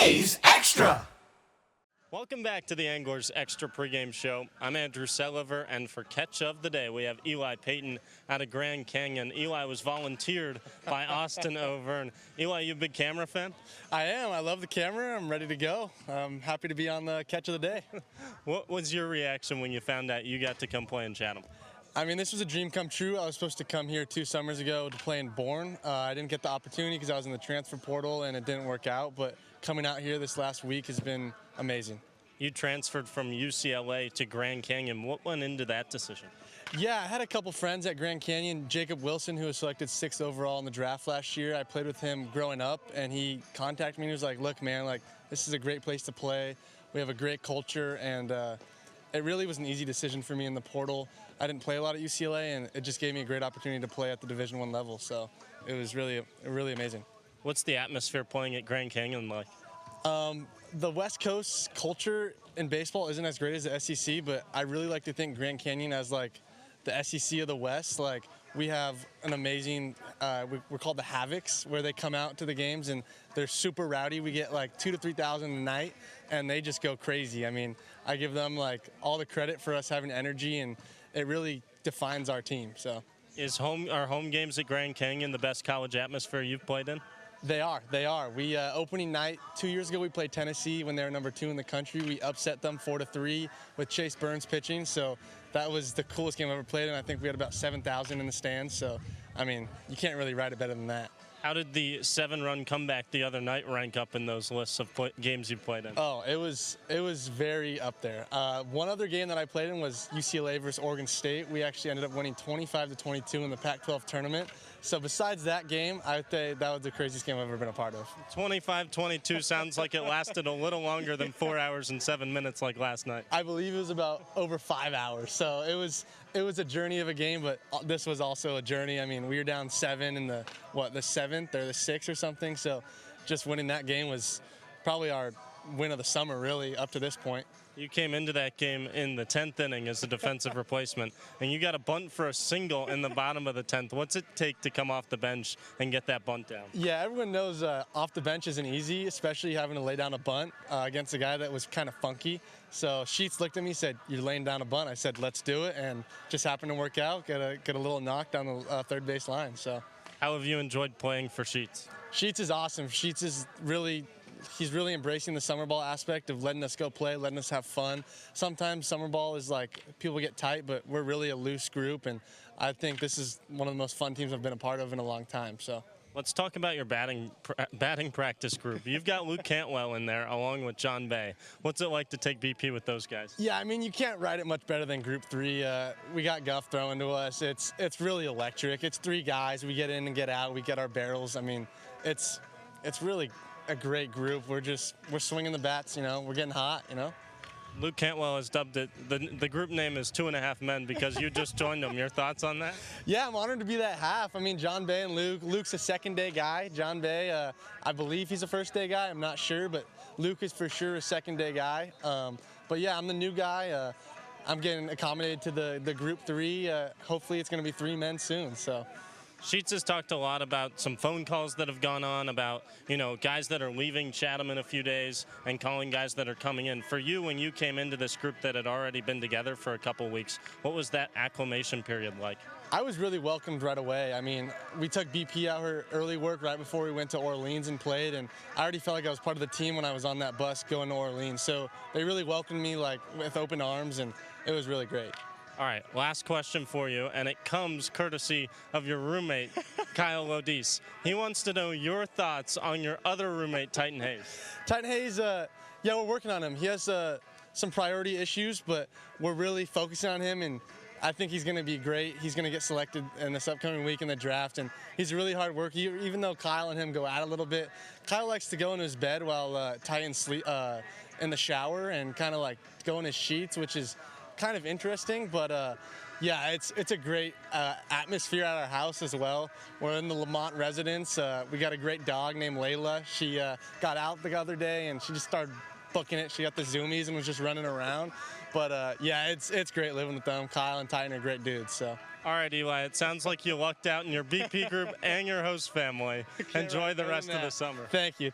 Hayes Extra. Welcome back to the Anglers Extra pregame show. I'm Andrew Selover, and for catch of the day, we have Eli Paton out of Grand Canyon. Eli was volunteered by Austin O'Vern. Eli, you a big camera fan? I am. I love the camera. I'm ready to go. I'm happy to be on the catch of the day. What was your reaction when you found out you got to come play in Chatham? I mean, this was a dream come true. I was supposed to come here 2 summers ago to play in Bourne. I didn't get the opportunity because I was in the transfer portal and it didn't work out, but coming out here this last week has been amazing. You transferred from UCLA to Grand Canyon. What went into that decision? Yeah, I had a couple friends at Grand Canyon. Jacob Wilson, who was selected 6th overall in the draft last year. I played with him growing up, and he contacted me and he was like, look, man, like, this is a great place to play. We have a great culture, and it really was an easy decision for me in the portal. I didn't play a lot at UCLA, and it just gave me a great opportunity to play at the Division I level, so it was really amazing. What's the atmosphere playing at Grand Canyon like? The West Coast culture in baseball isn't as great as the SEC, but I really like to think Grand Canyon as like the SEC of the West. Like, we have an amazing, we're called the Havocs, where they come out to the games and they're super rowdy. We get like 2,000 to 3,000 a night, and they just go crazy. I mean, I give them like all the credit for us having energy, and it really defines our team. So, Are home games at Grand Canyon the best college atmosphere you've played in? They are. We opening night 2 years ago, we played Tennessee when they were number 2 in the country. We upset them 4-3 with Chase Burns pitching. So that was the coolest game I ever played, and I think we had about 7,000 in the stands. So, I mean, you can't really write it better than that. How did the 7-run comeback the other night rank up in those lists of games you played in? Oh, it was very up there. One other game that I played in was UCLA versus Oregon State. We actually ended up winning 25-22 in the Pac-12 tournament. So besides that game, I would say that was the craziest game I've ever been a part of. 25-22 sounds like it lasted a little longer than 4 hours and 7 minutes like last night. I believe it was about over 5 hours. So it was a journey of a game, but this was also a journey. I mean, we were down 7 in the 7th or the 6th or something. So just winning that game was probably our win of the summer, really, up to this point. You came into that game in the 10th inning as a defensive replacement, and you got a bunt for a single in the bottom of the 10th. What's it take to come off the bench and get that bunt down? Yeah, everyone knows off the bench isn't easy, especially having to lay down a bunt against a guy that was kind of funky. So Sheets looked at me and said, "You're laying down a bunt." I said, "Let's do it," and just happened to work out. Get a little knock down the third base line. So, how have you enjoyed playing for Sheets? Sheets is awesome. Sheets is he's really embracing the summer ball aspect of letting us go play, letting us have fun. Sometimes summer ball is like people get tight, but we're really a loose group, and I think this is one of the most fun teams I've been a part of in a long time. So let's talk about your batting practice group. You've got Luke Cantwell in there along with John Bay. What's it like to take BP with those guys? Yeah, I mean, you can't write it much better than Group 3. We got Guff throwing to us. It's really electric. It's 3 guys. We get in and get out. We get our barrels. I mean, it's really a great group. We're swinging the bats, we're getting hot, Luke Cantwell has dubbed it, the group name is 2.5 Men because you just joined them. Your thoughts on that? Yeah, I'm honored to be that half. I mean, John Bay and Luke's a second-day guy. John Bay, I believe he's a first-day guy. I'm not sure, but Luke is for sure a second-day guy. But yeah, I'm the new guy. I'm getting accommodated to the Group 3. Hopefully it's going to be 3 men soon, so. Sheets has talked a lot about some phone calls that have gone on about, guys that are leaving Chatham in a few days and calling guys that are coming in. For you, when you came into this group that had already been together for a couple weeks, what was that acclimation period like? I was really welcomed right away. I mean, we took BP out her early work right before we went to Orleans and played, and I already felt like I was part of the team when I was on that bus going to Orleans. So they really welcomed me like with open arms, and it was really great. All right, last question for you, and it comes courtesy of your roommate, Kyle Lodis. He wants to know your thoughts on your other roommate, Titan Hayes. Titan Hayes, yeah, we're working on him. He has some priority issues, but we're really focusing on him, and I think he's going to be great. He's going to get selected in this upcoming week in the draft, and he's really hard work. Even though Kyle and him go out a little bit, Kyle likes to go in his bed while Titan sleep in the shower and kind of like go in his sheets, which is kind of interesting, but yeah, it's a great atmosphere at our house as well. We're in the Lamont residence. We got a great dog named Layla. She got out the other day and she just started booking it. She got the zoomies and was just running around. But yeah, it's great living with them. Kyle and Titan are great dudes. So. All right, Eli, it sounds like you lucked out in your BP group and your host family. Enjoy the rest of the summer. Thank you.